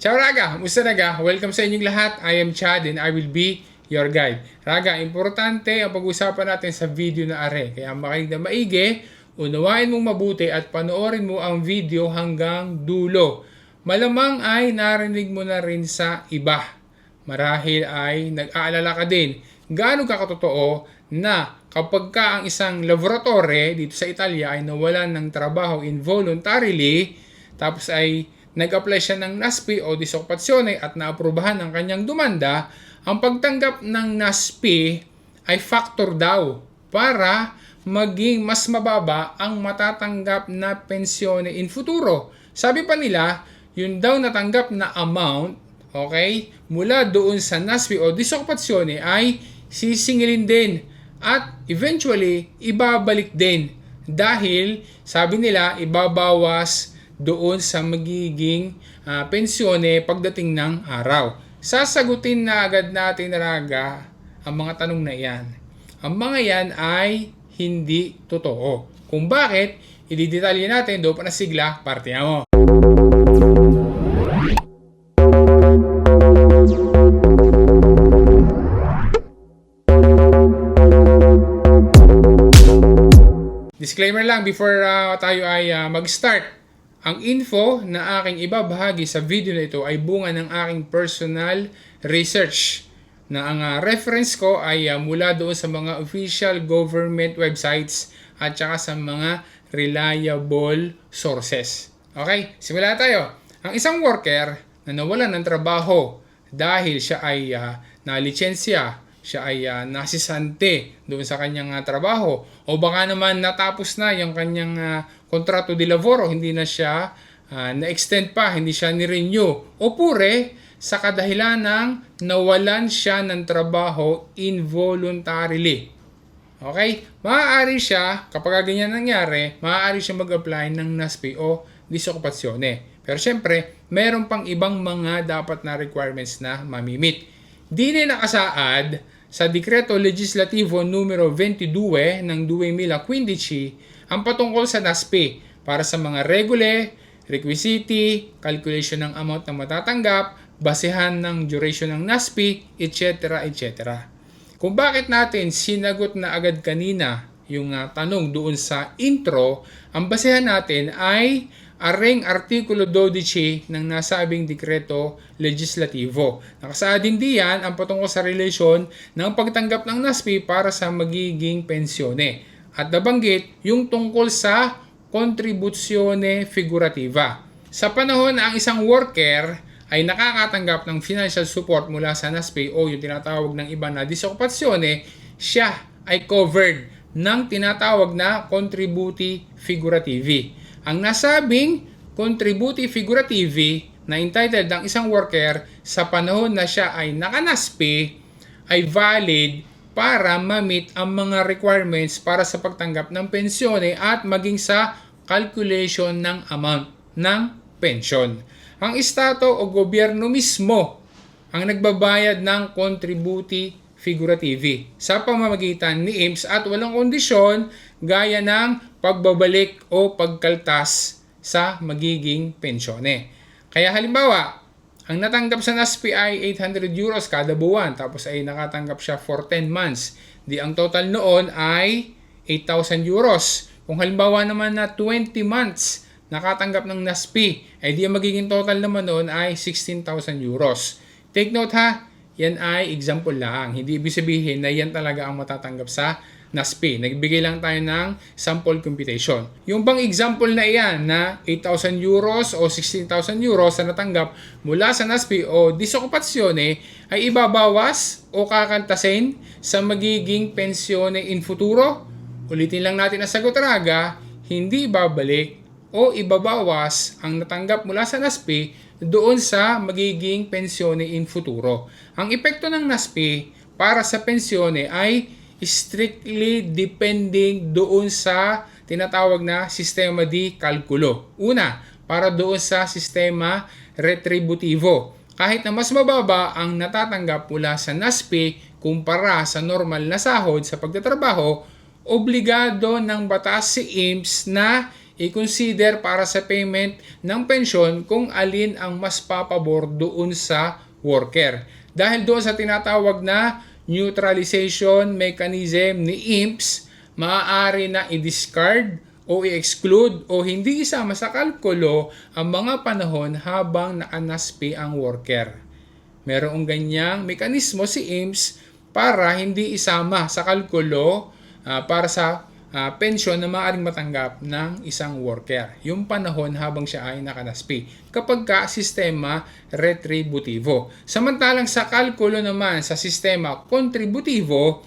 Ciao Raga! Musta Raga? Welcome sa inyong lahat. I am Chad and I will be your guide. Raga, importante ang pag-usapan natin sa video na are. Kaya makinig na maigi, unawain mong mabuti at panoorin mo ang video hanggang dulo. Malamang ay narinig mo na rin sa iba. Marahil ay nag-aalala ka din. Gaano ka katotoo na kapag ka ang isang laboratory dito sa Italia ay nawalan ng trabaho involuntarily, tapos ay nag-apply siya ng NASP o disoccupazione at naaprubahan ang kanyang demanda, ang pagtanggap ng NASP ay factor daw para maging mas mababa ang matatanggap na pensione in futuro. Sabi pa nila, yun daw natanggap na amount, okay, mula doon sa NASP o disoccupazione ay sisingilin din at eventually ibabalik din dahil sabi nila ibabawas doon sa magiging pensyone pagdating ng araw. Sasagutin na agad natin Raga ang mga tanong na iyan. Ang mga yan ay hindi totoo. Kung bakit, i-detalye natin doon pa na sigla, partiya mo. Disclaimer lang before tayo ay mag-start. Ang info na aking ibabahagi sa video na ito ay bunga ng aking personal research na ang reference ko ay mula doon sa mga official government websites at saka sa mga reliable sources. Okay, simula tayo. Ang isang worker na nawalan ng trabaho dahil siya ay nalitsensya, siya ay nasisante doon sa kanyang trabaho o baka naman natapos na yung kanyang kontrato de lavoro, hindi na siya na-extend pa, hindi siya ni-renew o pure sa kadahilan ng nawalan siya ng trabaho involuntarily. Okay? Maaari siya, kapag ganyan nangyari, maaari siya mag-apply ng NASP o disoccupazione. Pero syempre, meron pang ibang mga dapat na requirements na mamimit. Di na nakasaad sa Dekreto Legislativo numero 22 ng 2015 ang patungkol sa NASP para sa mga regule, requisiti, calculation ng amount na matatanggap, basehan ng duration ng NASP, etc. etc. Kung bakit natin sinagot na agad kanina yung tanong doon sa intro, ang basehan natin ay areng Artikulo 12 ng nasabing Dekreto Legislativo. Nakasaad din diyan ang patungkol sa relasyon ng pagtanggap ng NASP para sa magiging pensyone. At nabanggit yung tungkol sa contribuzione figurativa. Sa panahon na ang isang worker ay nakakatanggap ng financial support mula sa NASP o yung tinatawag ng iba na disoccupazione, siya ay covered ng tinatawag na contributi figurativi. Ang nasabing contributi figurativi na entitled ng isang worker sa panahon na siya ay naka-NASP ay valid para ma-meet ang mga requirements para sa pagtanggap ng pensyone at maging sa calculation ng amount ng pensyon. Ang estado o gobyerno mismo ang nagbabayad ng contributi figurativi sa pamamagitan ni IMSS at walang kondisyon gaya ng pagbabalik o pagkaltas sa magiging pensyone. Kaya halimbawa, ang natanggap sa NASP ay 800 euros kada buwan tapos ay nakatanggap siya for 10 months. Di ang total noon ay 8,000 euros. Kung halimbawa naman na 20 months nakatanggap ng NASP, ay di ang magiging total naman noon ay 16,000 euros. Take note ha, yan ay example lang. Hindi ibig sabihin na yan talaga ang matatanggap sa NASP. Nagbigay lang tayo ng sample computation. Yung bang example na iyan na 8,000 euros o 16,000 euros na natanggap mula sa NASP o disoccupazione ay ibabawas o kakantasin sa magiging pensione in futuro? Ulitin lang natin ang sagot Raga, hindi babalik o ibabawas ang natanggap mula sa NASP doon sa magiging pensione in futuro. Ang epekto ng NASP para sa pensione ay strictly depending doon sa tinatawag na sistema di kalkulo. Una, para doon sa sistema retributivo. Kahit na mas mababa ang natatanggap mula sa NASP kumpara sa normal na sahod sa pagtatrabaho, obligado ng batas si IMSS na i-consider para sa payment ng pensyon kung alin ang mas papabor doon sa worker. Dahil doon sa tinatawag na neutralization mechanism ni IMPS, maaari na i-discard o i-exclude o hindi isama sa kalkulo ang mga panahon habang nakanaspi ang worker. Merong ganyang mekanismo si IMPS para hindi isama sa kalkulo para sa pensyon na maaaring matanggap ng isang worker. Yung panahon habang siya ay nakanaspi. Kapag ka sistema retributivo. Samantalang sa kalkulo naman sa sistema kontributibo,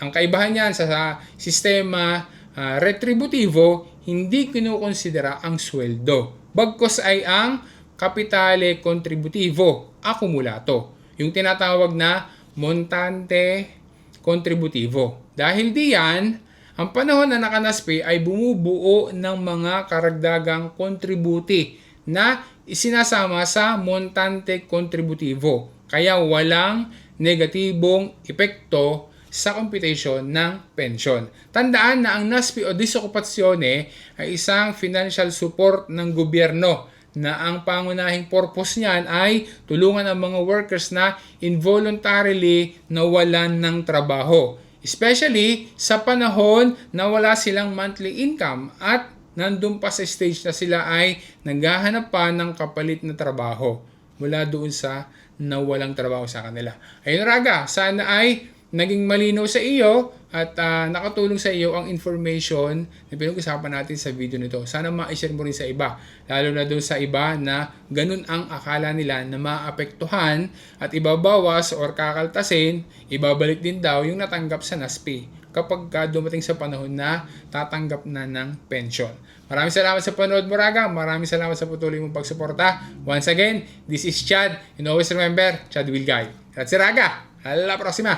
ang kaibahan niyan sa sistema retributivo, hindi kinukonsidera ang sweldo. Bagkos ay ang kapitale kontributibo, akumulato. Yung tinatawag na montante kontributibo. Dahil diyan, ang panahon na nakanaspi ay bumubuo ng mga karagdagang kontributi na isinasama sa montante kontributibo. Kaya walang negatibong epekto sa computation ng pensyon. Tandaan na ang NASPI o disokupasyone ay isang financial support ng gobyerno na ang pangunahing purpose niyan ay tulungan ang mga workers na involuntarily nawalan ng trabaho. Especially sa panahon na wala silang monthly income at nandun pa sa stage na sila ay naghahanap pa ng kapalit na trabaho mula doon sa nawalang trabaho sa kanila. Ayun Raga, sana ay naging malinaw sa iyo at nakatulong sa iyo ang information na pinag-usapan natin sa video nito. Sana ma-share mo rin sa iba, lalo na doon sa iba na ganun ang akala nila na maapektuhan at ibabawas or kakaltasin, ibabalik din daw yung natanggap sa NASPI kapag dumating sa panahon na tatanggap na ng pension. Maraming salamat sa panood mo Raga, maraming salamat sa patuloy mong pagsuporta. Once again, this is Chad and always remember, Chad will guide. Grazie Raga! Alla prossima!